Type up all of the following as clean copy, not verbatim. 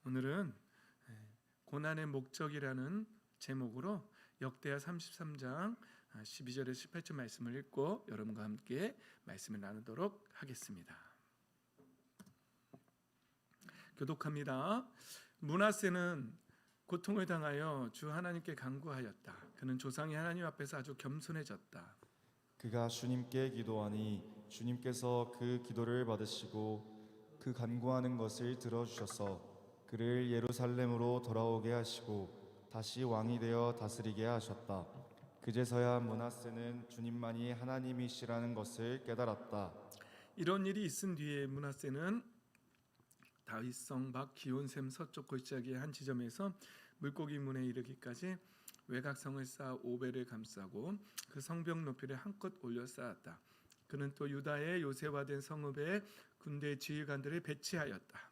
오늘은 고난의 목적이라는 제목으로 역대하 33장 12절에서 18절 말씀을 읽고 여러분과 함께 말씀을 나누도록 하겠습니다. 교독합니다. 므낫세는 고통을 당하여 주 하나님께 간구하였다. 그는 조상이 하나님 앞에서 아주 겸손해졌다. 그가 주님께 기도하니 주님께서 그 기도를 받으시고 그 간구하는 것을 들어주셔서 그를 예루살렘으로 돌아오게 하시고 다시 왕이 되어 다스리게 하셨다. 그제서야 므낫세는 주님만이 하나님이시라는 것을 깨달았다. 이런 일이 있은 뒤에 므낫세는 다윗성 밖 기온샘 서쪽 골짜기의 한 지점에서 물고기 문에 이르기까지 외곽성을 쌓아 오벨을 감싸고 그 성벽 높이를 한껏 올려 쌓았다. 그는 또 유다의 요새화된 성읍에 군대 지휘관들을 배치하였다.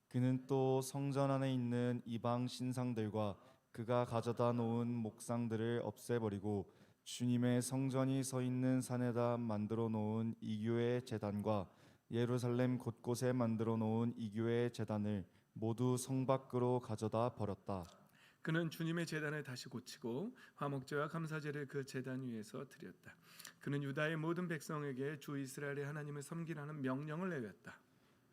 그는 또 성전 안에 있는 이방 신상들과 그가 가져다 놓은 목상들을 없애버리고 주님의 성전이 서 있는 산에다 만들어 놓은 이교의 제단과 예루살렘 곳곳에 만들어 놓은 이교의 제단을 모두 성 밖으로 가져다 버렸다. 그는 주님의 제단을 다시 고치고 화목제와 감사제를 그 제단 위에서 드렸다. 그는 유다의 모든 백성에게 주 이스라엘의 하나님을 섬기라는 명령을 내렸다.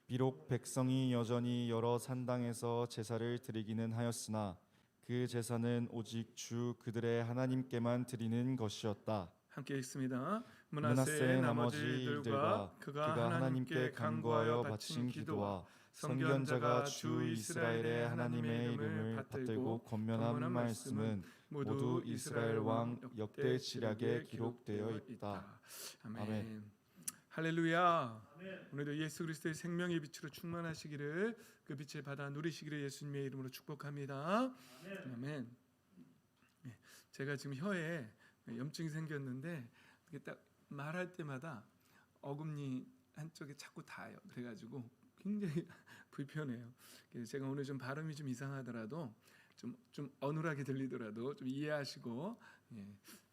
비록 백성이 여전히 여러 산당에서 제사를 드리기는 하였으나 그 제사는 오직 주 그들의 하나님께만 드리는 것이었다. 함께 읽습니다. 므낫세의 나머지 일들과 그가 하나님께 간구하여 바친 기도와 선견자가 주 이스라엘의 하나님의 이름을 받들고 권면한 말씀은 모두 이스라엘 왕 역대 지략에 기록되어 있다. 아멘. 할렐루야. 오늘도 예수 그리스도의 생명의 빛으로 충만하시기를, 그 빛을 받아 누리시기를 예수님의 이름으로 축복합니다. 아멘. 제가 지금 혀에 염증이 생겼는데 딱 말할 때마다 어금니 한쪽에 자꾸 닿아요. 그래가지고 굉장히 불편해요. 그래서 제가 오늘 좀 발음이 좀 이상하더라도 좀 어눌하게 들리더라도 좀 이해하시고,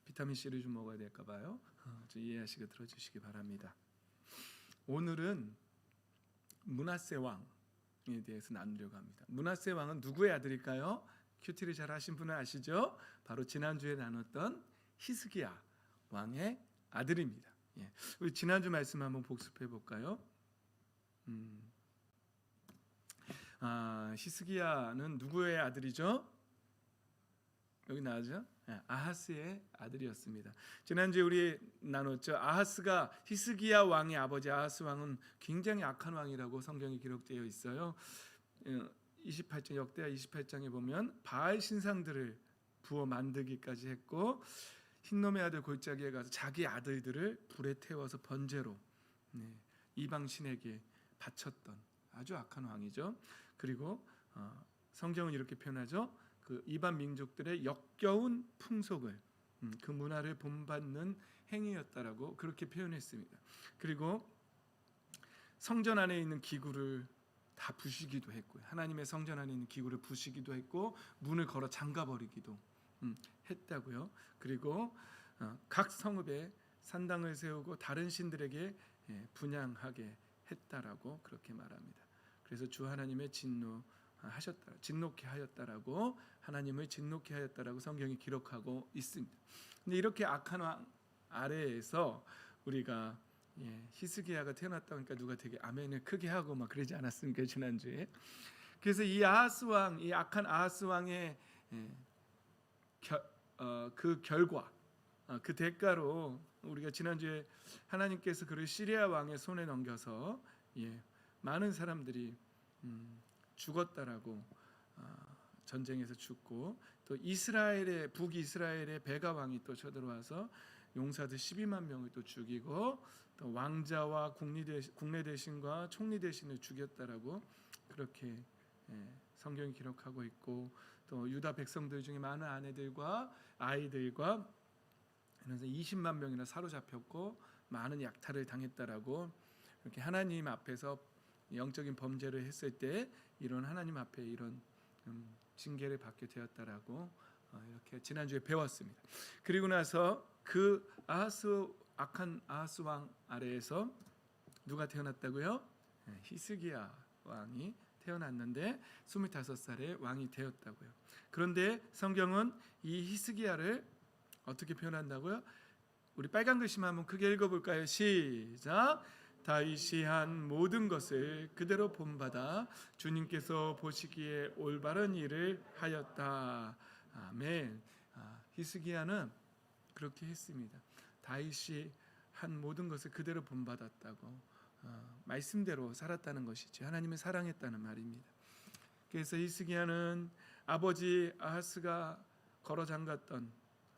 비타민 C를 좀 먹어야 될까 봐요. 좀 이해하시고 들어주시기 바랍니다. 오늘은 므낫세 왕에 대해서 나누려고 합니다. 므낫세 왕은 누구의 아들일까요? 큐티를 잘 하신 분은 아시죠? 바로 지난주에 나눴던 히스기야 왕의 아들입니다. 우리 지난주 말씀 한번 복습해 볼까요? 히스기야는 누구의 아들이죠? 여기 나오죠? 아하스의 아들이었습니다. 지난주에 우리 나눴죠. 아하스가 히스기야 왕의 아버지 아하스 왕은 굉장히 악한 왕이라고 성경에 기록되어 있어요. 28장 역대하 28장에 보면 바알 신상들을 부어 만들기까지 했고, 흰놈의 아들 골짜기에 가서 자기 아들들을 불에 태워서 번제로 이방 신에게 바쳤던 아주 악한 왕이죠. 그리고 성경은 이렇게 표현하죠. 그 이방 민족들의 역겨운 풍속을, 그 문화를 본받는 행위였다라고 그렇게 표현했습니다. 그리고 성전 안에 있는 기구를 다 부시기도 했고요. 하나님의 성전 안에 있는 기구를 부시기도 했고 문을 걸어 잠가버리기도 했다고요. 그리고 각 성읍에 산당을 세우고 다른 신들에게 분향하게 했다라고 그렇게 말합니다. 그래서 주 하나님의 진노케 하였다라고, 하나님을 진노케 하였다라고 성경이 기록하고 있습니다. 근데 이렇게 악한 왕 아래에서 우리가 히스기야가 태어났다 보니까 누가 되게 아멘을 크게 하고 막 그러지 않았습니까, 지난주에? 그래서 이 아하스 왕, 이 악한 아하스 왕의 그 결과, 그 대가로 우리가 지난주에 하나님께서 그를 시리아 왕의 손에 넘겨서 많은 사람들이 죽었다라고, 전쟁에서 죽고, 또 이스라엘의 북이스라엘의 베가 왕이 또 쳐들어와서 용사들 12만 명을 또 죽이고, 또 왕자와 국내 대신과 총리 대신을 죽였다라고 그렇게 성경이 기록하고 있고, 또 유다 백성들 중에 많은 아내들과 아이들과 그래서 20만 명이나 사로잡혔고 많은 약탈을 당했다라고, 이렇게 하나님 앞에서 영적인 범죄를 했을 때 이런 하나님 앞에 이런 징계를 받게 되었다라고 이렇게 지난주에 배웠습니다. 그리고 나서 그 악한 아하스 왕 아래에서 누가 태어났다고요? 히스기야 왕이 태어났는데 25살에 왕이 되었다고요. 그런데 성경은 이 히스기야를 어떻게 표현한다고요? 우리 빨간 글씨만 한번 크게 읽어볼까요? 시작. 다윗이 한 모든 것을 그대로 본받아 주님께서 보시기에 올바른 일을 하였다. 아멘. 히스기야는 그렇게 했습니다. 다윗이 한 모든 것을 그대로 본받았다고 말씀대로 살았다는 것이죠. 하나님을 사랑했다는 말입니다. 그래서 히스기야는 아버지 아하스가 걸어 잠갔던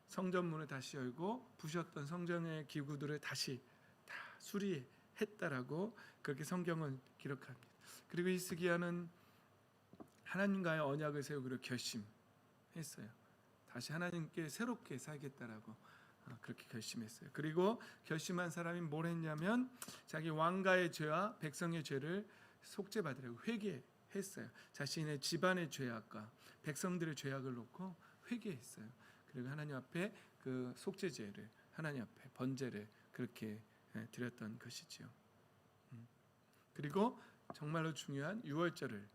성전문을 다시 열고 부셨던 성전의 기구들을 다시 다 수리했다라고 그렇게 성경은 기록합니다. 그리고 히스기야는 하나님과의 언약을 세우기로 결심했어요. 다시 하나님께 새롭게 살겠다라고 그렇게 결심했어요. 그리고 결심한 사람이 뭘 했냐면 자기 왕가의 죄와 백성의 죄를 속죄받으려고 회개했어요. 자신의 집안의 죄악과 백성들의 죄악을 놓고 회개했어요. 그리고 하나님 앞에 그 속죄제를 하나님 앞에 번제를 그렇게 드렸던 것이지요. 그리고 정말로 중요한 유월절을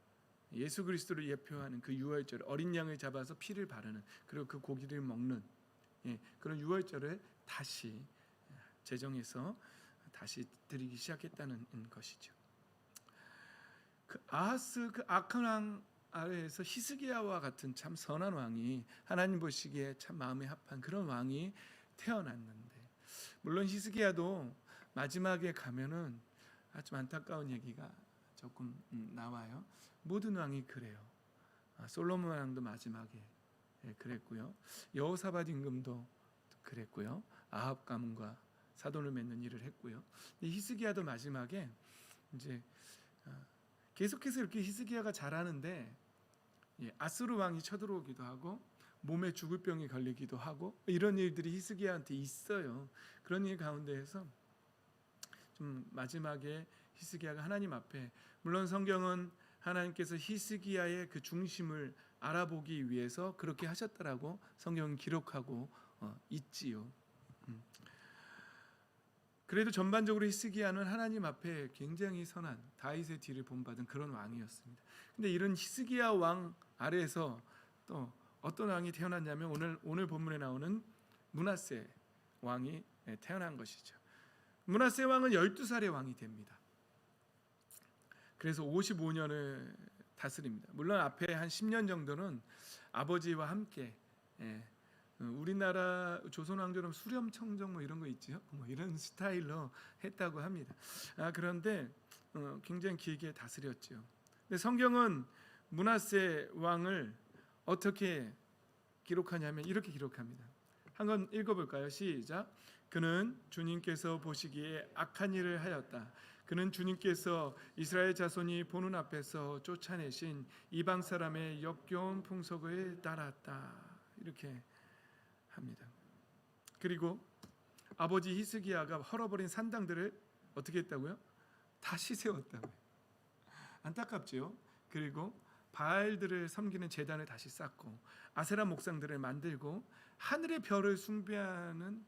예수 그리스도를 예표하는 그 유월절 어린 양을 잡아서 피를 바르는 그리고 그 고기를 먹는 그런 유월절을 다시 제정해서 다시 드리기 시작했다는 것이죠. 그 아하스 그 악한 왕 아래에서 히스기야와 같은 참 선한 왕이 하나님 보시기에 참 마음에 합한 그런 왕이 태어났는데 물론 히스기야도 마지막에 가면은 아주 안타까운 얘기가 조금 나와요. 모든 왕이 그래요. 솔로몬 왕도 마지막에 그랬고요. 여호사밧 임금도 그랬고요. 아합 가문과 사돈을 맺는 일을 했고요. 히스기야도 마지막에 이제 계속해서 이렇게 히스기야가 자라는데 아수르 왕이 쳐들어오기도 하고 몸에 죽을 병이 걸리기도 하고 이런 일들이 히스기야한테 있어요. 그런 일 가운데에서 좀 마지막에 히스기야가 하나님 앞에 물론 성경은 하나님께서 히스기야의 그 중심을 알아보기 위해서 그렇게 하셨다라고 성경은 기록하고 있지요. 그래도 전반적으로 히스기야는 하나님 앞에 굉장히 선한 다윗의 뒤를 본받은 그런 왕이었습니다. 근데 이런 히스기야 왕 아래에서 또 어떤 왕이 태어났냐면 오늘 본문에 나오는 므낫세 왕이 태어난 것이죠. 므낫세 왕은 12살의 왕이 됩니다. 그래서 55년을 다스립니다. 물론 앞에 한 10년 정도는 아버지와 함께 우리나라 조선 왕조처럼 수렴청정 뭐 이런 거 있죠. 뭐 이런 스타일로 했다고 합니다. 그런데 굉장히 길게 다스렸죠. 근데 성경은 므낫세 왕을 어떻게 기록하냐면 이렇게 기록합니다. 한번 읽어볼까요? 시작. 그는 주님께서 보시기에 악한 일을 하였다. 그는 주님께서 이스라엘 자손이 보는 앞에서 쫓아내신 이방 사람의 역겨운 풍속을 따랐다. 이렇게 합니다. 그리고 아버지 히스기야가 헐어버린 산당들을 어떻게 했다고요? 다시 세웠다고요. 안타깝죠. 그리고 바알들을 섬기는 제단을 다시 쌓고 아세라 목상들을 만들고 하늘의 별을 숭배하는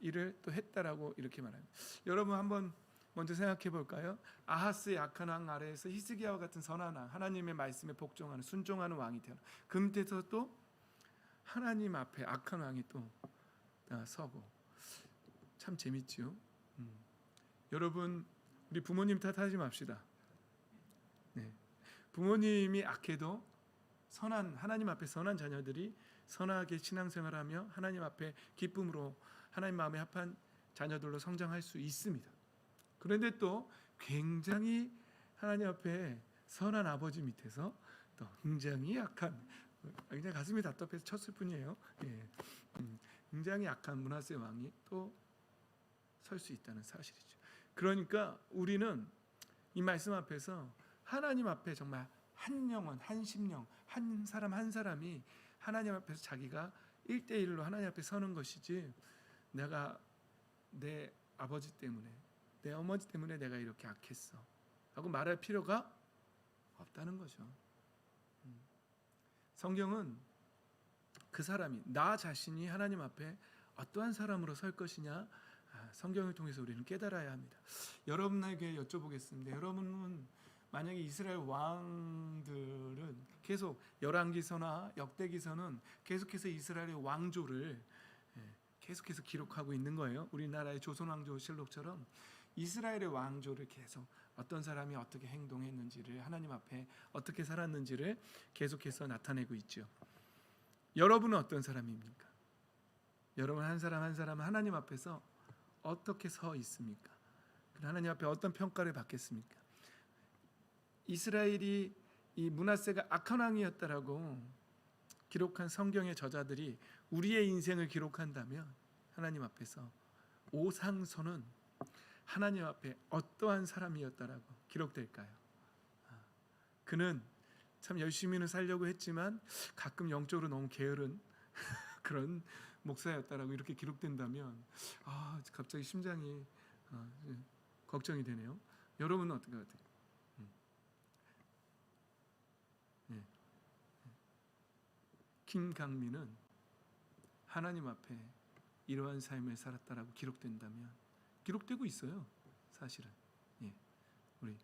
일을 또 했다라고 이렇게 말합니다. 여러분 한번 먼저 생각해 볼까요? 아하스의 악한 왕 아래에서 히스기야와 같은 선한 왕, 하나님의 말씀에 복종하는 순종하는 왕이 되는 그 밑에서 또 하나님 앞에 악한 왕이 또 서고 참 재밌지요. 여러분 우리 부모님 탓하지 맙시다. 부모님이 악해도 선한 하나님 앞에 선한 자녀들이 선하게 신앙생활하며 하나님 앞에 기쁨으로 하나님 마음에 합한 자녀들로 성장할 수 있습니다. 그런데 또 굉장히 하나님 앞에 선한 아버지 밑에서 또 굉장히 약한 굉장히 가슴이 답답해서 쳤을 뿐이에요. 굉장히 약한 므낫세 왕이 또 설 수 있다는 사실이죠. 그러니까 우리는 이 말씀 앞에서 하나님 앞에 정말 한 영혼, 한 심령, 한 사람 한 사람이 하나님 앞에서 자기가 1대1로 하나님 앞에 서는 것이지 내가 내 아버지 때문에 내 어머니 때문에 내가 이렇게 악했어 하고 말할 필요가 없다는 거죠. 성경은 그 사람이 나 자신이 하나님 앞에 어떠한 사람으로 설 것이냐 성경을 통해서 우리는 깨달아야 합니다. 여러분에게 여쭤보겠습니다. 여러분은 만약에 이스라엘 왕들은 계속 열왕기서나 역대기서는 계속해서 이스라엘의 왕조를 계속해서 기록하고 있는 거예요. 우리나라의 조선왕조실록처럼 이스라엘의 왕조를 계속 어떤 사람이 어떻게 행동했는지를 하나님 앞에 어떻게 살았는지를 계속해서 나타내고 있죠. 여러분은 어떤 사람입니까? 여러분 한 사람 한 사람 하나님 앞에서 어떻게 서 있습니까? 하나님 앞에 어떤 평가를 받겠습니까? 이스라엘이 이 므낫세가 악한 왕이었다라고 기록한 성경의 저자들이 우리의 인생을 기록한다면 하나님 앞에서 오상손은 하나님 앞에 어떠한 사람이었다라고 기록될까요? 그는 참 열심히는 살려고 했지만 가끔 영적으로 너무 게으른 그런 목사였다라고 이렇게 기록된다면 갑자기 심장이 걱정이 되네요. 여러분은 어떻게 같아요? 김강민은 하나님 앞에 이러한 삶을 살았다라고 기록된다면 기록되고 있어요. 사실은 우리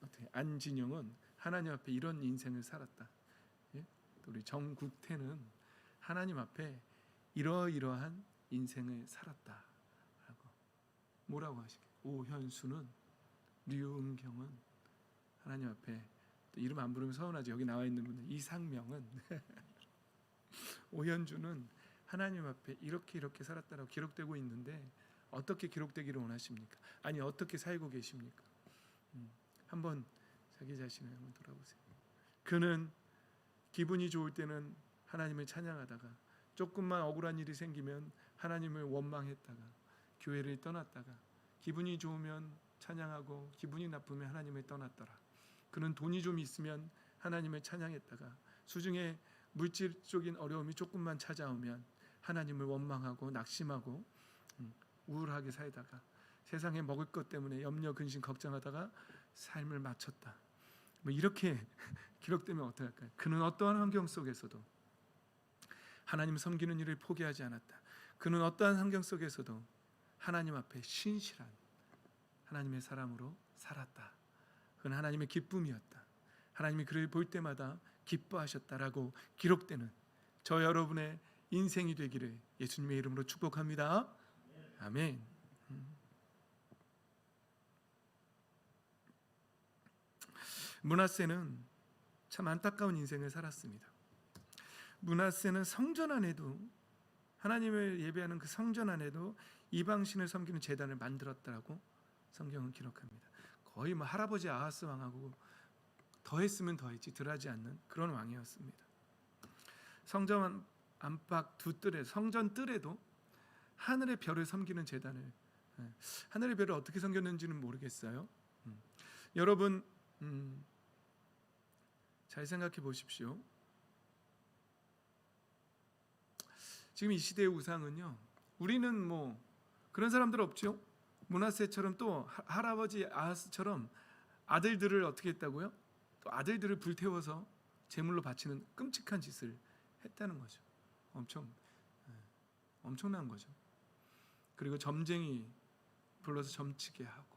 어떻게 안진영은 하나님 앞에 이런 인생을 살았다. 우리 정국태는 하나님 앞에 이러이러한 인생을 살았다라고 뭐라고 하시게? 오현수는 류은경은 하나님 앞에 또 이름 안 부르면 서운하죠. 여기 나와 있는 분들 이상명은 오현주는 하나님 앞에 이렇게 살았다라고 기록되고 있는데 어떻게 기록되기를 원하십니까? 아니 어떻게 살고 계십니까? 한번 자기 자신을 한번 돌아보세요. 그는 기분이 좋을 때는 하나님을 찬양하다가 조금만 억울한 일이 생기면 하나님을 원망했다가 교회를 떠났다가 기분이 좋으면 찬양하고 기분이 나쁘면 하나님을 떠났더라. 그는 돈이 좀 있으면 하나님을 찬양했다가 수중에 물질적인 어려움이 조금만 찾아오면 하나님을 원망하고 낙심하고 우울하게 살다가 세상에 먹을 것 때문에 염려 근심 걱정하다가 삶을 마쳤다. 뭐 이렇게 기록되면 어떡할까요? 그는 어떠한 환경 속에서도 하나님 섬기는 일을 포기하지 않았다. 그는 어떠한 환경 속에서도 하나님 앞에 신실한 하나님의 사람으로 살았다. 그는 하나님의 기쁨이었다. 하나님이 그를 볼 때마다 기뻐하셨다라고 기록되는 저 여러분의 인생이 되기를 예수님의 이름으로 축복합니다. 아멘. 므낫세는 참 안타까운 인생을 살았습니다. 므낫세는 성전 안에도 하나님을 예배하는 그 성전 안에도 이방신을 섬기는 제단을 만들었다라고 성경은 기록합니다. 거의 뭐 할아버지 아하스 왕하고 더했으면 더했지 덜하지 않는 그런 왕이었습니다. 성전 안팎 두 뜰에 성전 뜰에도 하늘의 별을 섬기는 제단을 하늘의 별을 어떻게 섬겼는지는 모르겠어요. 여러분 잘 생각해 보십시오. 지금 이 시대의 우상은요, 우리는 뭐 그런 사람들 없죠. 므낫세처럼 또 할아버지 아하스처럼 아들들을 어떻게 했다고요? 또 아들들을 불태워서 제물로 바치는 끔찍한 짓을 했다는 거죠. 엄청난 거죠. 그리고 점쟁이 불러서 점치게 하고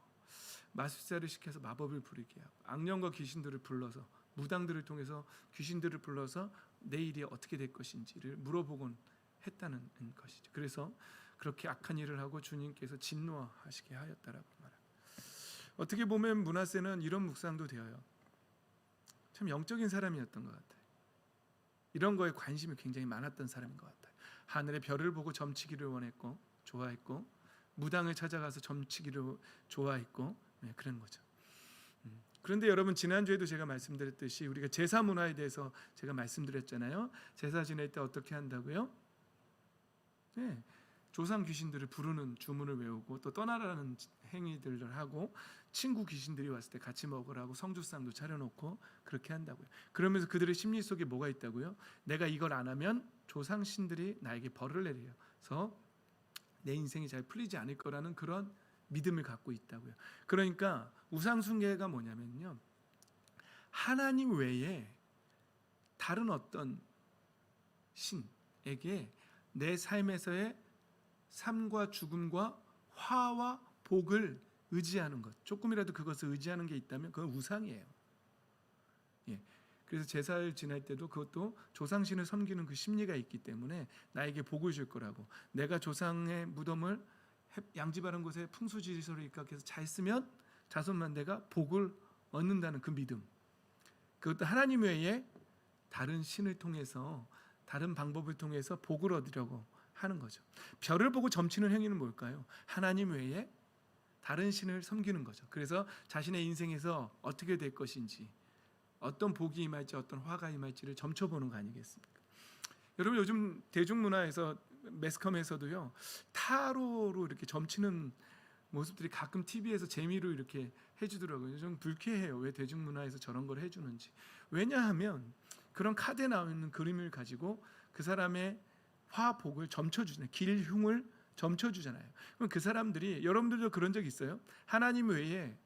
마술사를 시켜서 마법을 부리게 하고 악령과 귀신들을 불러서 무당들을 통해서 귀신들을 불러서 내일이 어떻게 될 것인지를 물어보곤 했다는 것이죠. 그래서 그렇게 악한 일을 하고 주님께서 진노하시게 하였다라고 말합니다. 어떻게 보면 므낫세는 이런 묵상도 되어요. 참 영적인 사람이었던 것 같아요. 이런 거에 관심이 굉장히 많았던 사람인 것 같아요. 하늘의 별을 보고 점치기를 원했고 좋아했고 무당을 찾아가서 점치기를 좋아했고 그런 거죠. 그런데 여러분 지난주에도 제가 말씀드렸듯이 우리가 제사 문화에 대해서 제가 말씀드렸잖아요. 제사 지낼 때 어떻게 한다고요? 조상 귀신들을 부르는 주문을 외우고 또 떠나라는 행위들을 하고 친구 귀신들이 왔을 때 같이 먹으라고 성주상도 차려놓고 그렇게 한다고요. 그러면서 그들의 심리 속에 뭐가 있다고요? 내가 이걸 안 하면 조상 신들이 나에게 벌을 내려서 내 인생이 잘 풀리지 않을 거라는 그런 믿음을 갖고 있다고요. 그러니까 우상 숭배가 뭐냐면요, 하나님 외에 다른 어떤 신에게 내 삶에서의 삶과 죽음과 화와 복을 의지하는 것, 조금이라도 그것을 의지하는 게 있다면 그건 우상이에요. 예. 그래서 제사를 지낼 때도 그것도 조상신을 섬기는 그 심리가 있기 때문에 나에게 복을 줄 거라고, 내가 조상의 무덤을 양지바른 곳에 풍수지리소를 입각해서 잘 쓰면 자손만대가 복을 얻는다는 그 믿음, 그것도 하나님 외에 다른 신을 통해서, 다른 방법을 통해서 복을 얻으려고 하는 거죠. 별을 보고 점치는 행위는 뭘까요? 하나님 외에 다른 신을 섬기는 거죠. 그래서 자신의 인생에서 어떻게 될 것인지, 어떤 복이 임할지, 어떤 화가 임할지를 점쳐보는 거 아니겠습니까? 여러분, 요즘 대중문화에서, 매스컴에서도요, 타로로 이렇게 점치는 모습들이 가끔 TV에서 재미로 이렇게 해주더라고요. 좀 불쾌해요. 왜 대중문화에서 저런 걸 해주는지. 왜냐하면 그런 카드에 나오는 그림을 가지고 그 사람의 화복을 점쳐주잖아요. 길흉을 점쳐주잖아요. 그럼 그 사람들이, 여러분들도 그런 적 있어요? 하나님 외에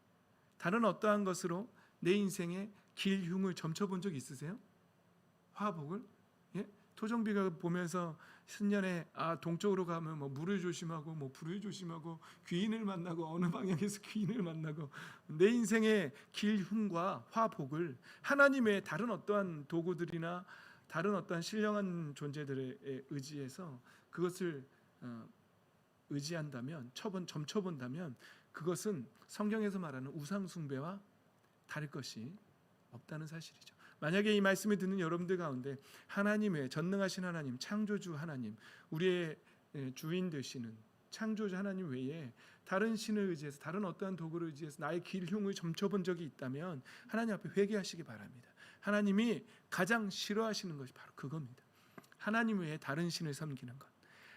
다른 어떠한 것으로 내 인생에 길흉을 점쳐본 적 있으세요? 화복을? 예? 토종비가 보면서 신년에 동쪽으로 가면 뭐 물을 조심하고 뭐 불을 조심하고 귀인을 만나고 어느 방향에서 귀인을 만나고, 내 인생의 길흉과 화복을 하나님의 다른 어떠한 도구들이나 다른 어떠한 신령한 존재들에 의지해서 그것을 의지한다면, 점쳐본다면 그것은 성경에서 말하는 우상 숭배와 다를 것이 없다는 사실이죠. 만약에 이 말씀을 듣는 여러분들 가운데 하나님의 전능하신 하나님, 창조주 하나님, 우리의 주인 되시는 창조주 하나님 외에 다른 신을 의지해서, 다른 어떠한 도구를 의지해서 나의 길흉을 점쳐본 적이 있다면 하나님 앞에 회개하시기 바랍니다. 하나님이 가장 싫어하시는 것이 바로 그겁니다. 하나님 외에 다른 신을 섬기는 것,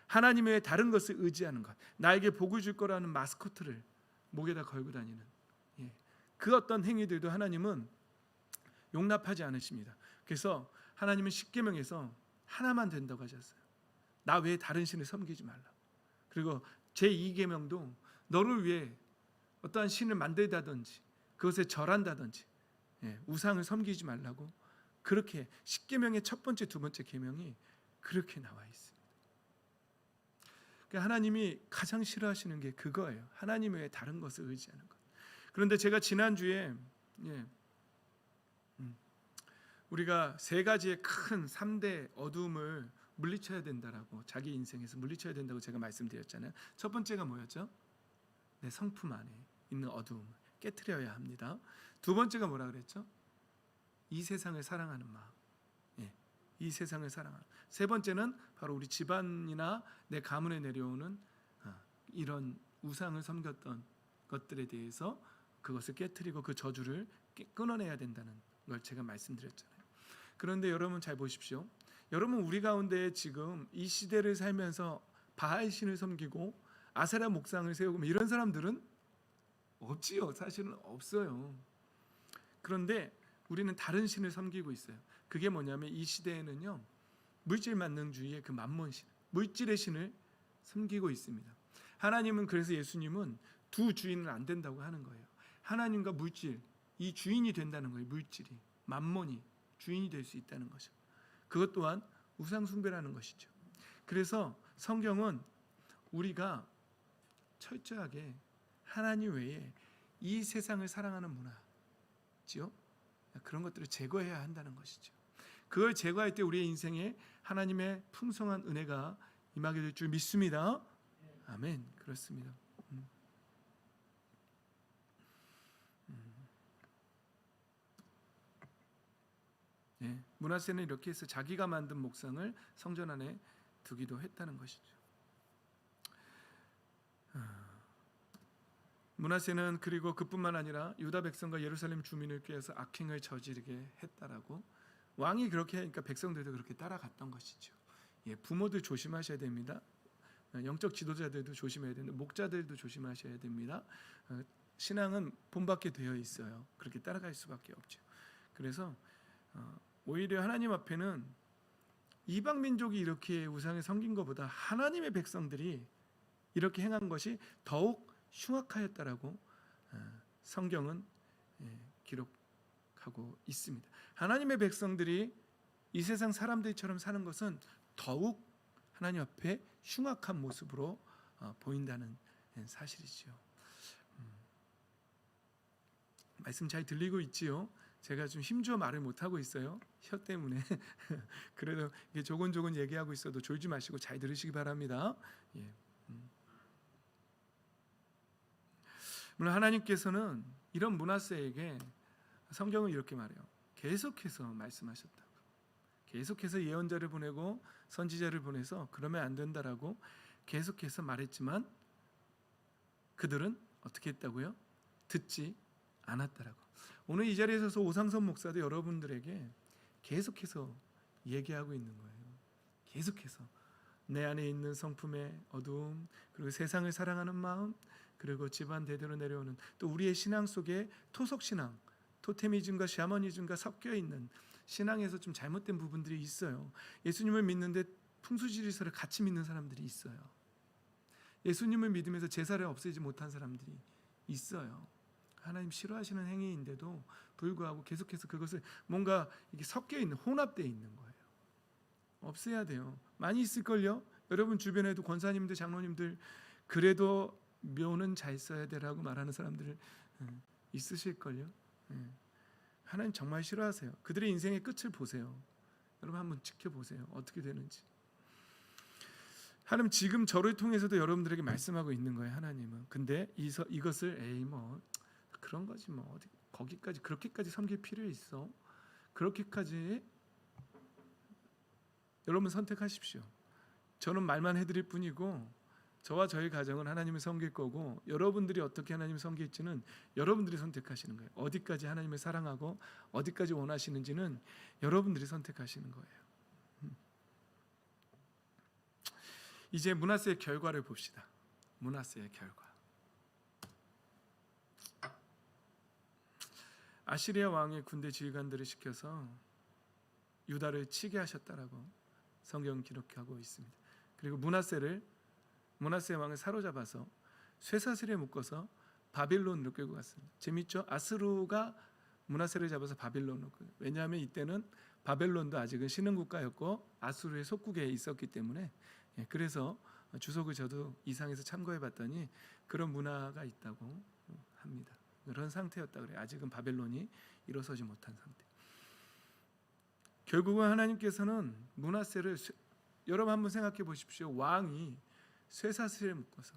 하나님 외에 다른 것을 의지하는 것, 나에게 복을 줄 거라는 마스코트를 목에다 걸고 다니는, 그 어떤 행위들도 하나님은 용납하지 않으십니다. 그래서 하나님은 십계명에서 하나만 된다고 하셨어요. 나 외에 다른 신을 섬기지 말라. 그리고 제2계명도 너를 위해 어떠한 신을 만들다든지 그것에 절한다든지 우상을 섬기지 말라고, 그렇게 십계명의 첫 번째, 두 번째 계명이 그렇게 나와 있습니다. 그러니까 하나님이 가장 싫어하시는 게 그거예요. 하나님 외에 다른 것을 의지하는 것. 그런데 제가 지난주에 우리가 세 가지의 큰 3대 어두움을 물리쳐야 된다라고, 자기 인생에서 물리쳐야 된다고 제가 말씀드렸잖아요. 첫 번째가 뭐였죠? 내 성품 안에 있는 어두움을 깨트려야 합니다. 두 번째가 뭐라 그랬죠? 이 세상을 사랑하는 마음. 이 세상을 사랑하는. 세 번째는 바로 우리 집안이나 내 가문에 내려오는 이런 우상을 섬겼던 것들에 대해서 그것을 깨트리고 그 저주를 끊어내야 된다는 걸 제가 말씀드렸잖아요. 그런데 여러분 잘 보십시오. 여러분, 우리 가운데 지금 이 시대를 살면서 바알 신을 섬기고 아세라 목상을 세우고 이런 사람들은 없지요. 사실은 없어요. 그런데 우리는 다른 신을 섬기고 있어요. 그게 뭐냐면 이 시대에는요, 물질 만능주의의 그 만몬신, 물질의 신을 섬기고 있습니다. 하나님은, 그래서 예수님은 두 주인은 안 된다고 하는 거예요. 하나님과 물질, 이 주인이 된다는 거예요. 물질이, 만몬이 주인이 될 수 있다는 거죠. 그것 또한 우상 숭배라는 것이죠. 그래서 성경은 우리가 철저하게 하나님 외에 이 세상을 사랑하는 문화지요, 그런 것들을 제거해야 한다는 것이죠. 그걸 제거할 때 우리의 인생에 하나님의 풍성한 은혜가 임하게 될 줄 믿습니다. 아멘. 그렇습니다. 므낫세는 이렇게 해서 자기가 만든 목상을 성전 안에 두기도 했다는 것이죠. 므낫세는 그리고 그뿐만 아니라 유다 백성과 예루살렘 주민을 꾀해서 악행을 저지르게 했다라고, 왕이 그렇게 하니까 백성들도 그렇게 따라갔던 것이죠. 부모들 조심하셔야 됩니다. 영적 지도자들도 조심해야 됩니다. 목자들도 조심하셔야 됩니다. 신앙은 본받게 되어 있어요. 그렇게 따라갈 수밖에 없죠. 그래서 오히려 하나님 앞에는 이방 민족이 이렇게 우상을 섬긴 것보다 하나님의 백성들이 이렇게 행한 것이 더욱 흉악하였다라고 성경은 기록하고 있습니다. 하나님의 백성들이 이 세상 사람들처럼 사는 것은 더욱 하나님 앞에 흉악한 모습으로 보인다는 사실이죠. 말씀 잘 들리고 있지요? 제가 좀 힘주어 말을 못 하고 있어요. 혀 때문에. 그래도 이게 조곤조곤 얘기하고 있어도 졸지 마시고 잘 들으시기 바랍니다. 예. 물론 하나님께서는 이런 므낫세에게 성경은 이렇게 말해요. 계속해서 말씀하셨다고. 계속해서 예언자를 보내고 선지자를 보내서 그러면 안 된다라고 계속해서 말했지만 그들은 어떻게 했다고요? 듣지 않았다라고. 오늘 이 자리에 서서 오상선 목사도 여러분들에게 계속해서 얘기하고 있는 거예요. 계속해서 내 안에 있는 성품의 어두움, 그리고 세상을 사랑하는 마음, 그리고 집안 대대로 내려오는 또 우리의 신앙 속에 토속 신앙, 토테미즘과 샤머니즘과 섞여 있는 신앙에서 좀 잘못된 부분들이 있어요. 예수님을 믿는데 풍수지리서를 같이 믿는 사람들이 있어요. 예수님을 믿으면서 제사를 없애지 못한 사람들이 있어요. 하나님 싫어하시는 행위인데도 불구하고 계속해서 그것을 뭔가 이게 섞여 있는, 혼합되어 있는 거예요. 없애야 돼요. 많이 있을걸요. 여러분 주변에도 권사님들, 장로님들 그래도 묘는 잘 써야 되라고 말하는 사람들 있으실걸요. 하나님 정말 싫어하세요. 그들의 인생의 끝을 보세요. 여러분 한번 지켜보세요. 어떻게 되는지. 하나님 지금 저를 통해서도 여러분들에게 말씀하고 있는 거예요. 하나님은. 근데 이것을 에이 뭐 그런 거지 뭐 어디 거기까지 그렇게까지 섬길 필요 있어? 그렇게까지 여러분 선택하십시오. 저는 말만 해드릴 뿐이고 저와 저희 가정은 하나님을 섬길 거고 여러분들이 어떻게 하나님을 섬길지는 여러분들이 선택하시는 거예요. 어디까지 하나님을 사랑하고 어디까지 원하시는지는 여러분들이 선택하시는 거예요. 이제 므낫세의 결과를 봅시다. 므낫세의 결과. 아시리아 왕의 군대 지휘관들을 시켜서 유다를 치게 하셨다라고 성경은 기록하고 있습니다. 그리고 므낫세 왕을 사로잡아서 쇠사슬에 묶어서 바빌론으로 끌고 갔습니다. 재밌죠? 아스루가 므낫세를 잡아서 바빌론으로 끌고. 왜냐하면 이때는 바벨론도 아직은 신흥국가였고 아수르의 속국에 있었기 때문에 그래서 주석을 저도 이상에서 참고해봤더니 그런 문화가 있다고 합니다. 그런 상태였다 그래요. 아직은 바벨론이 일어서지 못한 상태. 결국은 하나님께서는 므낫세를 여러분 한번 생각해 보십시오. 왕이 쇠사슬에 묶어서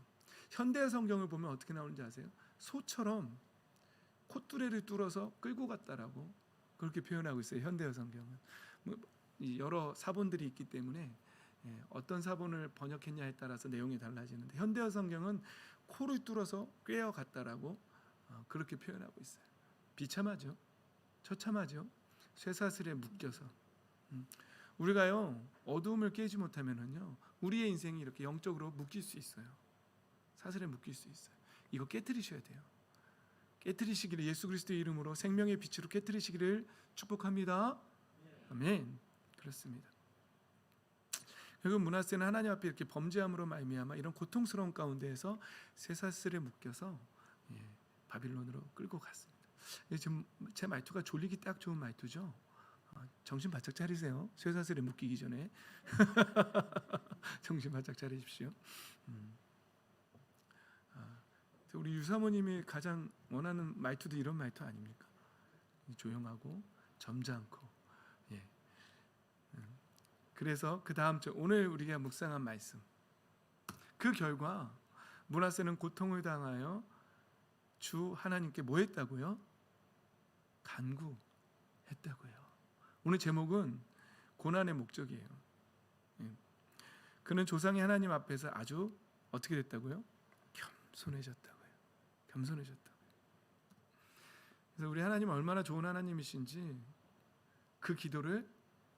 현대 성경을 보면 어떻게 나오는지 아세요? 소처럼 콧뚜레를 뚫어서 끌고 갔다라고 그렇게 표현하고 있어요. 현대 성경은 여러 사본들이 있기 때문에 어떤 사본을 번역했냐에 따라서 내용이 달라지는데 현대 성경은 코를 뚫어서 꿰어 갔다라고 그렇게 표현하고 있어요. 비참하죠. 처참하죠. 쇠사슬에 묶여서 우리가요 어두움을 깨지 못하면은요 우리의 인생이 이렇게 영적으로 묶일 수 있어요. 사슬에 묶일 수 있어요. 이거 깨트리셔야 돼요. 깨트리시기를 예수 그리스도의 이름으로 생명의 빛으로 깨트리시기를 축복합니다. 아멘. 그렇습니다. 결국 므낫세는 하나님 앞에 이렇게 범죄함으로 말미암아 이런 고통스러운 가운데에서 쇠사슬에 묶여서 바빌론으로 끌고 갔습니다. 지금 제 말투가 졸리기 딱 좋은 말투죠. 정신 바짝 차리세요. 쇠사슬에 묶이기 전에 정신 바짝 차리십시오. 우리 유사모님이 가장 원하는 말투도 이런 말투 아닙니까? 조용하고 점잖고. 그래서 그 다음 주 오늘 우리가 묵상한 말씀. 그 결과 므낫세는 고통을 당하여 주 하나님께 뭐 했다고요? 간구했다고요. 오늘 제목은 고난의 목적이에요. 그는 조상의 하나님 앞에서 아주 어떻게 됐다고요? 겸손해졌다고요. 겸손해졌다고요. 그래서 우리 하나님 얼마나 좋은 하나님이신지 그 기도를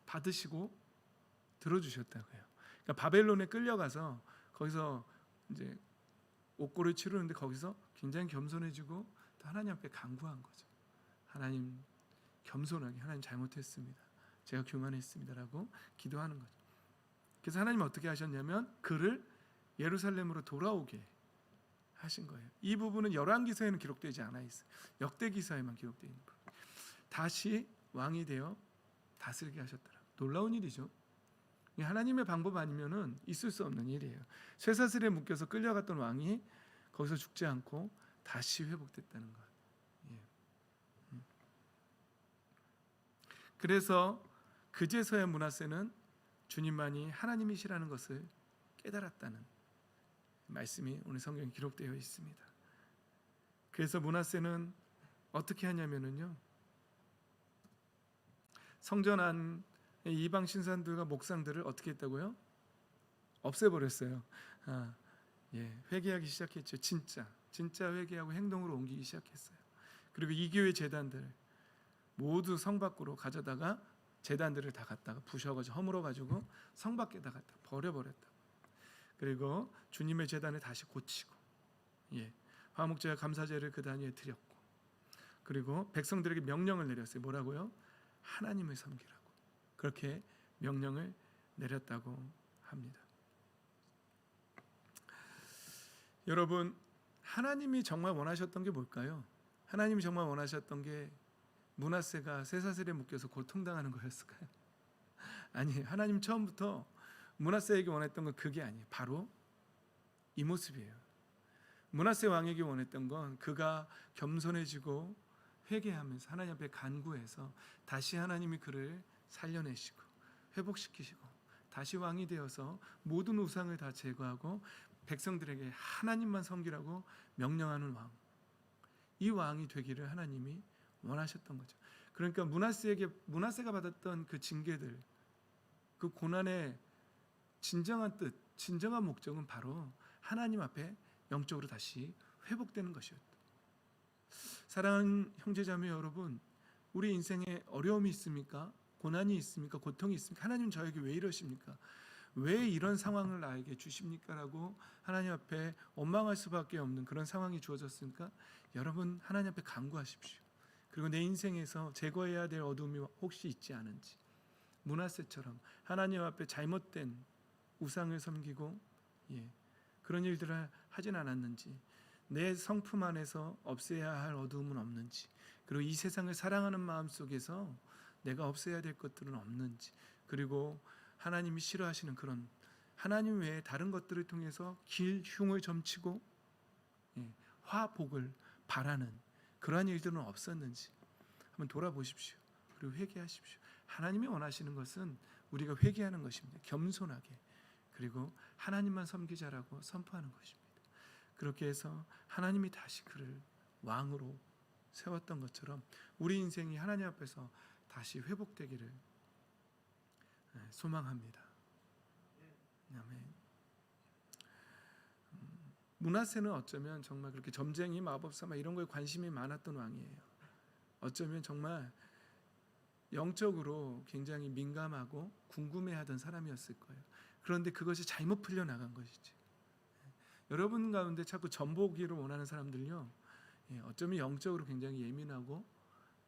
받으시고 들어주셨다고요. 그러니까 바벨론에 끌려가서 거기서 이제 옥고를 치르는데 거기서 굉장히 겸손해지고 또 하나님 앞에 간구한 거죠. 하나님 겸손하게 하나님 잘못했습니다. 제가 교만했습니다라고 기도하는 거죠. 그래서 하나님 어떻게 하셨냐면 그를 예루살렘으로 돌아오게 하신 거예요. 이 부분은 열왕기서에는 기록되지 않아 있어요. 역대기서에만 기록되어 있는 부분. 다시 왕이 되어 다스리게 하셨더라. 놀라운 일이죠. 하나님의 방법 아니면은 있을 수 없는 일이에요. 쇠사슬에 묶여서 끌려갔던 왕이 거기서 죽지 않고 다시 회복됐다는 것. 그래서 그제서야 므낫세는 주님만이 하나님이시라는 것을 깨달았다는 말씀이 오늘 성경에 기록되어 있습니다. 그래서 므낫세는 어떻게 하냐면은요, 성전 안 이방 신사들과 목상들을 어떻게 했다고요? 없애버렸어요. 회개하기 시작했죠. 진짜 회개하고 행동으로 옮기기 시작했어요. 그리고 이교회 제단들 모두 성 밖으로 가져다가 제단들을 다 갖다가 부셔가지고 허물어가지고 성 밖에다 갖다 버려버렸다. 그리고 주님의 제단을 다시 고치고, 화목제와 감사제를 그 단위에 드렸고, 그리고 백성들에게 명령을 내렸어요. 뭐라고요? 하나님을 섬기라고. 그렇게 명령을 내렸다고 합니다. 여러분, 하나님이 정말 원하셨던 게 뭘까요? 하나님이 정말 원하셨던 게 므낫세가 쇠사슬에 묶여서 고통당하는 거였을까요? 아니에요. 하나님 처음부터 므낫세에게 원했던 건 그게 아니에요. 바로 이 모습이에요. 므낫세 왕에게 원했던 건 그가 겸손해지고 회개하면서 하나님 앞에 간구해서 다시 하나님이 그를 살려내시고 회복시키시고 다시 왕이 되어서 모든 우상을 다 제거하고 백성들에게 하나님만 섬기라고 명령하는 왕, 이 왕이 되기를 하나님이 원하셨던 거죠. 그러니까 므낫세가 받았던 그 징계들, 그 고난의 진정한 뜻, 진정한 목적은 바로 하나님 앞에 영적으로 다시 회복되는 것이었다. 사랑하는 형제자매 여러분, 우리 인생에 어려움이 있습니까? 고난이 있습니까? 고통이 있습니까? 하나님 저에게 왜 이러십니까? 왜 이런 상황을 나에게 주십니까? 라고 하나님 앞에 원망할 수밖에 없는 그런 상황이 주어졌습니까? 여러분, 하나님 앞에 간구하십시오. 그리고 내 인생에서 제거해야 될 어둠이 혹시 있지 않은지, 므낫세처럼 하나님 앞에 잘못된 우상을 섬기고 그런 일들을 하진 않았는지, 내 성품 안에서 없애야 할 어두움은 없는지, 그리고 이 세상을 사랑하는 마음 속에서 내가 없애야 될 것들은 없는지, 그리고 하나님이 싫어하시는 그런 하나님 외에 다른 것들을 통해서 흉을 점치고 화복을 바라는 그러한 일들은 없었는지 한번 돌아보십시오. 그리고 회개하십시오. 하나님이 원하시는 것은 우리가 회개하는 것입니다. 겸손하게, 그리고 하나님만 섬기자라고 선포하는 것입니다. 그렇게 해서 하나님이 다시 그를 왕으로 세웠던 것처럼 우리 인생이 하나님 앞에서 다시 회복되기를 소망합니다. 아멘. 므낫세는 어쩌면 정말 그렇게 점쟁이, 마법사 이런 거에 관심이 많았던 왕이에요. 어쩌면 정말 영적으로 굉장히 민감하고 궁금해하던 사람이었을 거예요. 그런데 그것이 잘못 풀려나간 것이지. 여러분 가운데 자꾸 전보기를 원하는 사람들요, 어쩌면 영적으로 굉장히 예민하고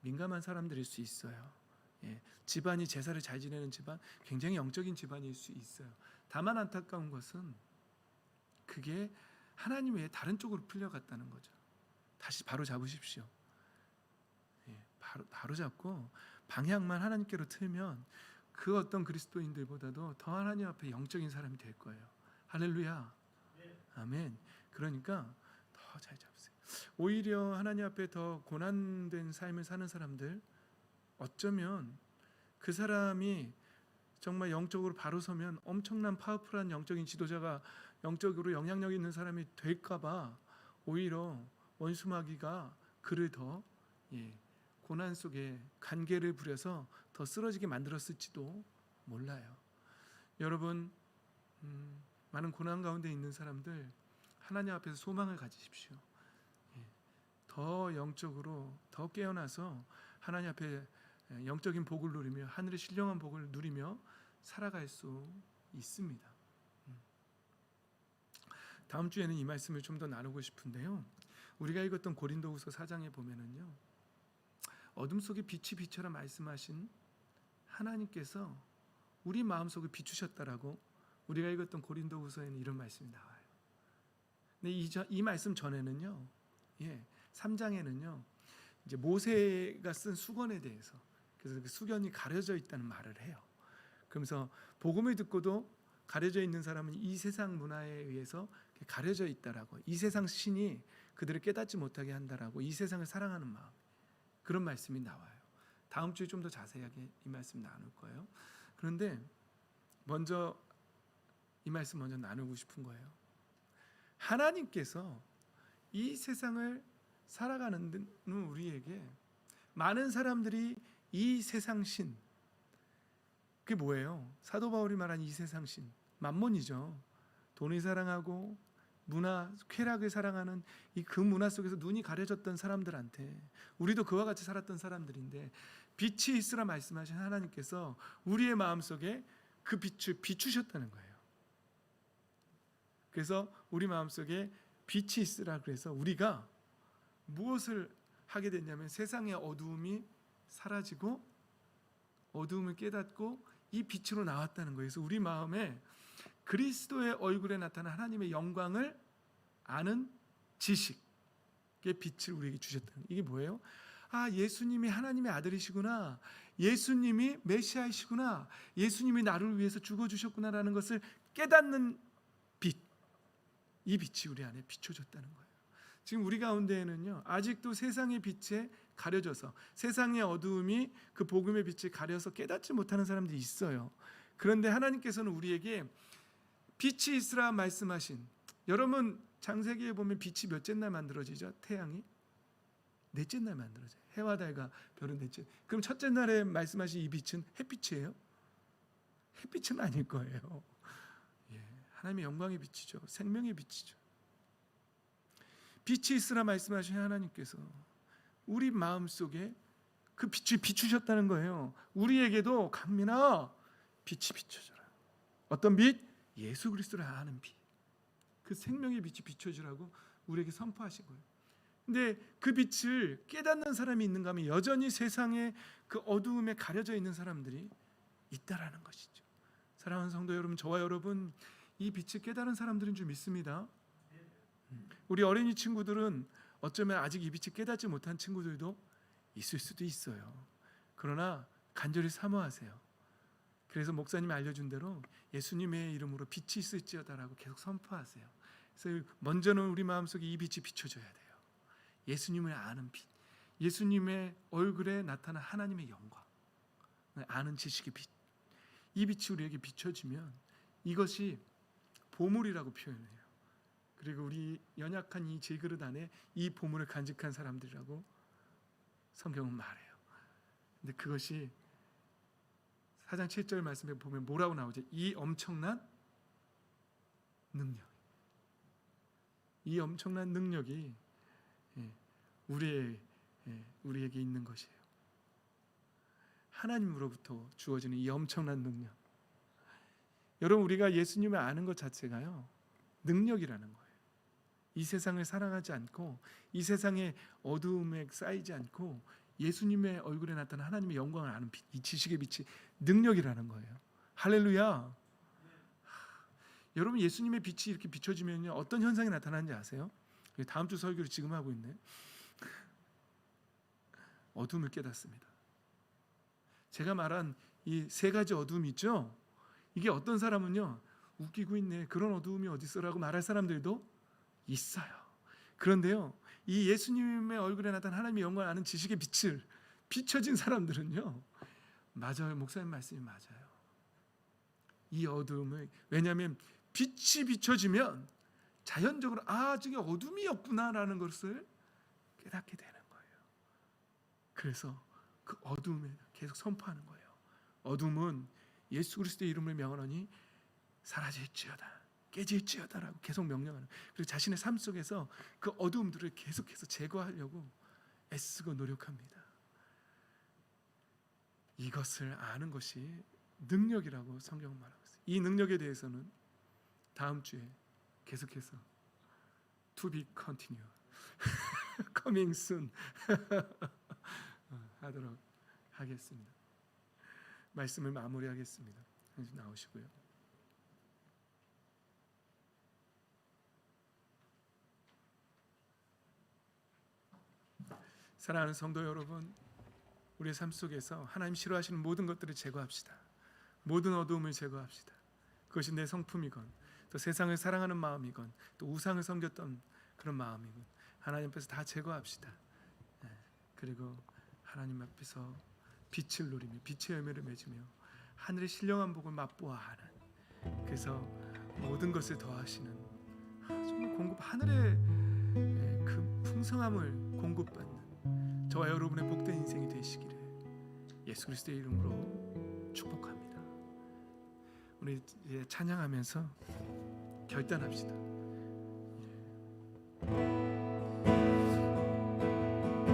민감한 사람들일 수 있어요. 집안이 제사를 잘 지내는 집안, 굉장히 영적인 집안일 수 있어요. 다만 안타까운 것은 그게 하나님 외에 다른 쪽으로 풀려갔다는 거죠. 다시 바로 잡으십시오. 바로 잡고 방향만 하나님께로 틀면 그 어떤 그리스도인들보다도 더 하나님 앞에 영적인 사람이 될 거예요. 할렐루야. 아멘. 그러니까 더 잘 잡으세요. 오히려 하나님 앞에 더 고난된 삶을 사는 사람들, 어쩌면 그 사람이 정말 영적으로 바로 서면 엄청난 파워풀한 영적인 지도자가, 영적으로 영향력 있는 사람이 될까봐 오히려 원수마귀가 그를 더 고난 속에 간계를 부려서 더 쓰러지게 만들었을지도 몰라요. 여러분, 많은 고난 가운데 있는 사람들, 하나님 앞에서 소망을 가지십시오. 더 영적으로 더 깨어나서 하나님 앞에 영적인 복을 누리며 하늘의 신령한 복을 누리며 살아갈 수 있습니다. 다음 주에는 이 말씀을 좀 더 나누고 싶은데요, 우리가 읽었던 고린도후서 4장에 보면은요, 어둠 속에 빛이 비춰라 말씀하신 하나님께서 우리 마음속에 비추셨다라고 우리가 읽었던 고린도후서에는 이런 말씀이 나와요. 근데 이 말씀 전에는요, 3장에는요, 이제 모세가 쓴 수건에 대해서, 그래서 그 수건이 가려져 있다는 말을 해요. 그러면서 복음을 듣고도 가려져 있는 사람은 이 세상 문화에 의해서 가려져 있다라고, 이 세상 신이 그들을 깨닫지 못하게 한다라고, 이 세상을 사랑하는 마음, 그런 말씀이 나와요. 다음 주에 좀 더 자세하게 이 말씀 나눌 거예요. 그런데 먼저 이 말씀 먼저 나누고 싶은 거예요. 하나님께서 이 세상을 살아가는 우리에게 많은 사람들이 이 세상신, 그게 뭐예요? 사도 바울이 말한 이 세상신, 만몬이죠. 돈을 사랑하고 문화, 쾌락을 사랑하는 이 그 문화 속에서 눈이 가려졌던 사람들한테, 우리도 그와 같이 살았던 사람들인데 빛이 있으라 말씀하신 하나님께서 우리의 마음속에 그 빛을 비추셨다는 거예요. 그래서 우리 마음속에 빛이 있으라 그래서 우리가 무엇을 하게 됐냐면 세상의 어두움이 사라지고 어두움을 깨닫고 이 빛으로 나왔다는 거예요. 그래서 우리 마음에 그리스도의 얼굴에 나타난 하나님의 영광을 아는 지식의 빛을 우리에게 주셨다는, 이게 뭐예요? 아, 예수님이 하나님의 아들이시구나, 예수님이 메시아이시구나, 예수님이 나를 위해서 죽어주셨구나라는 것을 깨닫는 빛, 이 빛이 우리 안에 비춰졌다는 거예요. 지금 우리 가운데에는요, 아직도 세상의 빛에 가려져서 세상의 어두움이 그 복음의 빛을 가려서 깨닫지 못하는 사람들이 있어요. 그런데 하나님께서는 우리에게 빛이 있으라 말씀하신, 여러분 창세기에 보면 빛이 몇째 날 만들어지죠? 태양이 넷째 날 만들어져요. 해와 달과 별은 넷째. 그럼 첫째 날에 말씀하신 이 빛은 햇빛이에요? 햇빛은 아닐 거예요. 하나님의 영광의 빛이죠. 생명의 빛이죠. 빛이 있으라 말씀하신 하나님께서 우리 마음속에 그 빛을 비추셨다는 거예요. 우리에게도 강민아 빛이 비춰져라. 어떤 빛? 예수 그리스도를 아는 빛. 그 생명의 빛이 비춰지라고 우리에게 선포하신 거예요. 근데 그 빛을 깨닫는 사람이 있는가 하면 여전히 세상의 그 어두움에 가려져 있는 사람들이 있다라는 것이죠. 사랑하는 성도 여러분, 저와 여러분 이 빛을 깨달은 사람들인 줄 믿습니다. 우리 어린이 친구들은 어쩌면 아직 이 빛을 깨닫지 못한 친구들도 있을 수도 있어요. 그러나 간절히 사모하세요. 그래서 목사님이 알려준 대로 예수님의 이름으로 빛이 있을지어다라고 계속 선포하세요. 그래서 먼저는 우리 마음속에 이 빛이 비춰져야 돼요. 예수님을 아는 빛, 예수님의 얼굴에 나타난 하나님의 영광, 아는 지식의 빛, 이 빛이 우리에게 비춰지면 이것이 보물이라고 표현해요. 그리고 우리 연약한 이 질그릇 안에 이 보물을 간직한 사람들이라고 성경은 말해요. 근데 그것이 4장 7절 말씀에 보면 뭐라고 나오죠? 이 엄청난 능력, 이 엄청난 능력이 우리에게 있는 것이에요. 하나님으로부터 주어지는 이 엄청난 능력. 여러분, 우리가 예수님을 아는 것 자체가요 능력이라는 거예요. 이 세상을 사랑하지 않고 이 세상의 어두움에 쌓이지 않고 예수님의 얼굴에 나타난 하나님의 영광을 아는 빛, 이 지식의 빛이 능력이라는 거예요. 할렐루야. 여러분, 예수님의 빛이 이렇게 비춰지면요 어떤 현상이 나타나는지 아세요? 다음 주 설교를 지금 하고 있네. 어둠을 깨닫습니다. 제가 말한 이 세 가지 어둠이 있죠. 이게 어떤 사람은요 웃기고 있네, 그런 어두움이 어디 있어라고 말할 사람들도 있어요. 그런데요 이 예수님의 얼굴에 나타난 하나님의 영광을 아는 지식의 빛을 비춰진 사람들은요, 맞아요. 목사님 말씀이 맞아요. 이 어두움을, 왜냐하면 빛이 비춰지면 자연적으로 아 저게 어둠이었구나라는 것을 깨닫게 되는 거예요. 그래서 그 어둠에 계속 선포하는 거예요. 어둠은 예수 그리스도의 이름을 명하노니 사라질지어다, 깨질지어다라고 계속 명령하는. 그리고 자신의 삶 속에서 그 어두움들을 계속해서 제거하려고 애쓰고 노력합니다. 이것을 아는 것이 능력이라고 성경은 말하고 있어요. 이 능력에 대해서는 다음 주에 계속해서 to be continue, coming soon 하도록 하겠습니다. 말씀을 마무리하겠습니다. 나오시고요. 사랑하는 성도 여러분, 우리의 삶 속에서 하나님 싫어하시는 모든 것들을 제거합시다. 모든 어두움을 제거합시다. 그것이 내 성품이건 또 세상을 사랑하는 마음이건 또 우상을 섬겼던 그런 마음이건 하나님 앞에서 다 제거합시다. 그리고 하나님 앞에서 빛을 누리며 빛의 열매를 맺으며 하늘의 신령한 복을 맛보아하는, 그래서 모든 것을 더하시는 정말 공급, 하늘의 그 풍성함을 공급받는 저와 여러분의 복된 인생이 되시기를 예수 그리스도의 이름으로 축복합니다. 우리 이제 찬양하면서 결단합시다.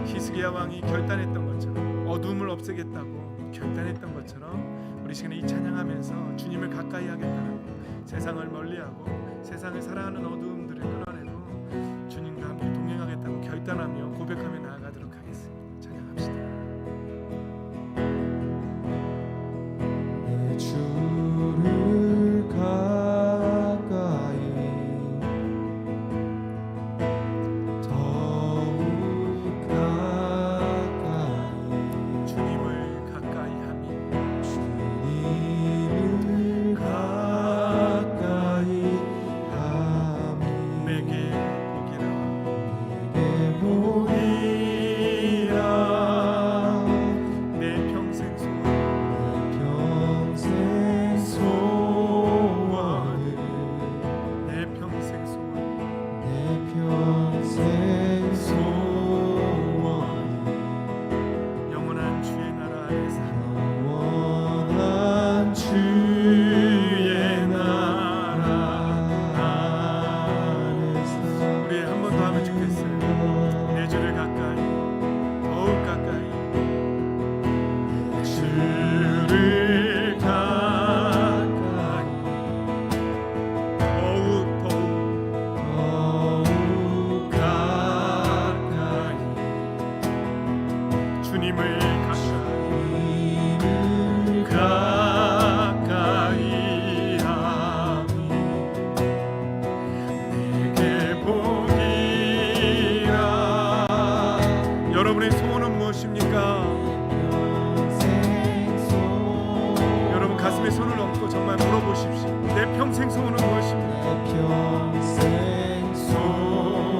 히스기야 왕이 결단했던 것처럼, 어둠을 없애겠다고 결단했던 것처럼 우리 시간에 이 찬양하면서 주님을 가까이 하겠다는 것, 세상을 멀리하고 세상을 사랑하는 어두움들을 끊어내고 주님과 함께 동행하겠다고 결단하며 고백하며 나아가도록 하겠습니다. 찬양합시다. 내 주를 가까이 더욱 가까이 주님을 가까이 하며 주님을 가까이 하며 내게 복이라 내게 복이라 내 평생 소원 평생 소원을 내 평생 소원 내 평생 소원 영원한 주의 나라 안에서 영원한 주의 나라 안에서 우리 한 번 더 하면 좋겠어요. 내 주를 가까이, 더욱 가까이, 주를 가까이 더욱 더욱 가까이 주님을 가까이 주님을 가까이 하며 내게 복이라 여러분의 소원은 무엇입니까? 평생 소원 여러분 가슴에 손을 얹고 정말 물어보십시오. 내 평생 소원은 무엇입니까? 내 평생 소원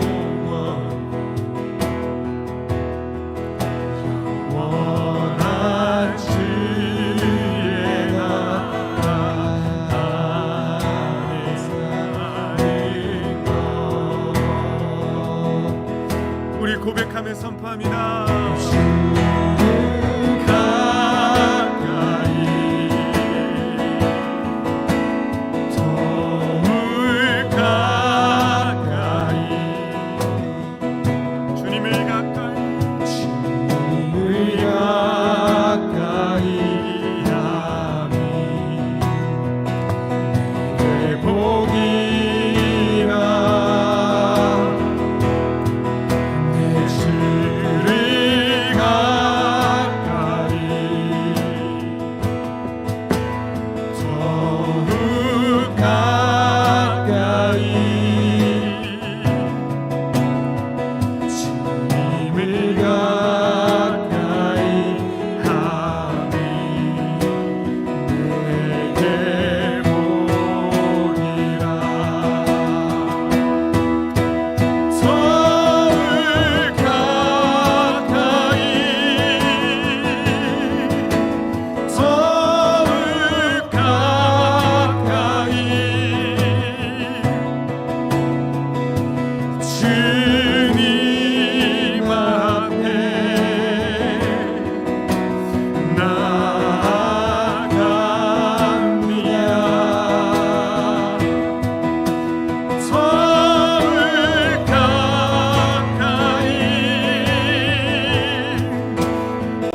영원한 주의 나라 안에서 사는 것 우리 고백하며 선포합니다. 주를 가까이 더욱 가까이 주님을 가까이 주님을 가까이 하며 내게 복이라 내 주를 가까이 더욱 가까이 주님을 가까이 하며 내게 복이라 더욱 가까이 더욱 가까이 주님 앞에 나아갑니다.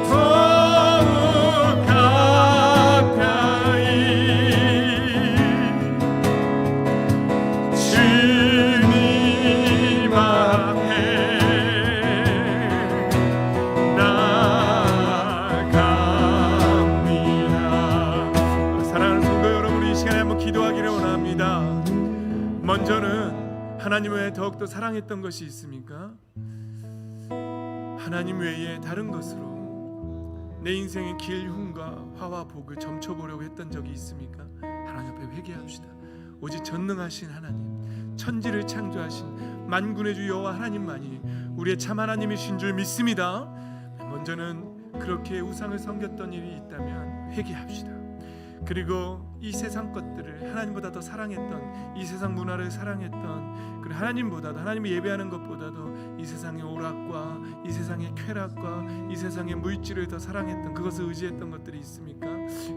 더욱 가까이 더욱 가까이 주님 앞에 나아갑니다. 사랑하는 성도 여러분, 이 시간에 한번 기도하기를 원합니다. 먼저는 하나님 외에 더욱더 사랑했던 것이 있습니까? 하나님 외에 다른 것으로 내 인생의 길, 흉과 화와 복을 점쳐보려고 했던 적이 있습니까? 하나님 앞에 회개합시다. 오직 전능하신 하나님, 천지를 창조하신 만군의 주 여호와 하나님만이 우리의 참 하나님이신 줄 믿습니다. 먼저는 그렇게 우상을 섬겼던 일이 있다면 회개합시다. 그리고 이 세상 것들을 하나님보다 더 사랑했던, 이 세상 문화를 사랑했던, 그리고 하나님보다도, 하나님을 예배하는 것보다도 이 세상의 오락과 이 세상의 쾌락과 이 세상의 물질을 더 사랑했던, 그것을 의지했던 것들이 있습니까?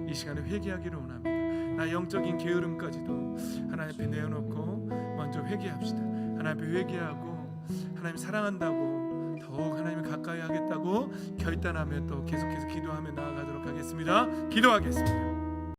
이 시간에 회개하기를 원합니다. 나 영적인 게으름까지도 하나님 앞에 내어놓고 먼저 회개합시다. 하나님 앞에 회개하고 하나님 사랑한다고, 더욱 하나님을 가까이 하겠다고 결단하며 또 계속해서 기도하며 나아가도록 하겠습니다. 기도하겠습니다.